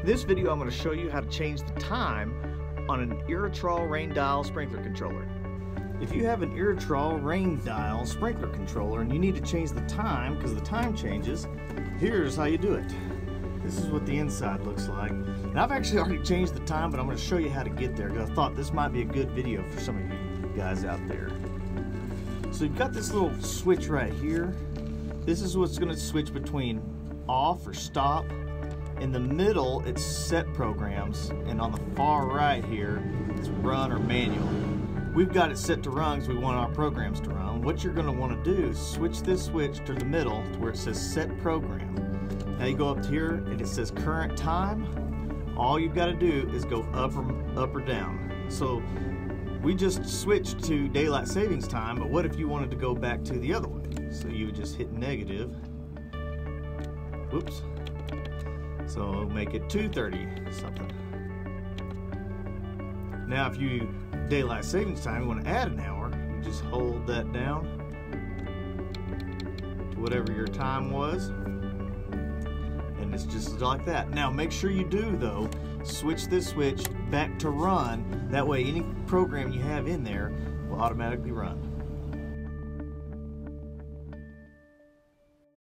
this video, I'm going to show you how to change the time on an Irritrol Rain Dial sprinkler controller. If you have an Irritrol Rain Dial sprinkler controller and you need to change the time because the time changes, here's how you do it. This is what the inside looks like. And I've actually already changed the time, but I'm going to show you how to get there because I thought this might be a good video for some of you guys out there. So you've got this little switch right here. This is what's going to switch between off or stop. In the middle, it's set programs, and on the far right here, it's run or manual. We've got it set to run because we want our programs to run. What you're going to want to do is switch this switch to the middle to where it says set program. Now you go up to here and it says current time. All you've got to do is go up or down. So we just switched to daylight savings time, but what if you wanted to go back to the other way? So you would just hit negative. Whoops. So make it 2:30 something. Now if you daylight savings time, you want to add an hour, you just hold that down to whatever your time was, and it's just like that. Now make sure you do though, switch this switch back to run. That way any program you have in there will automatically run.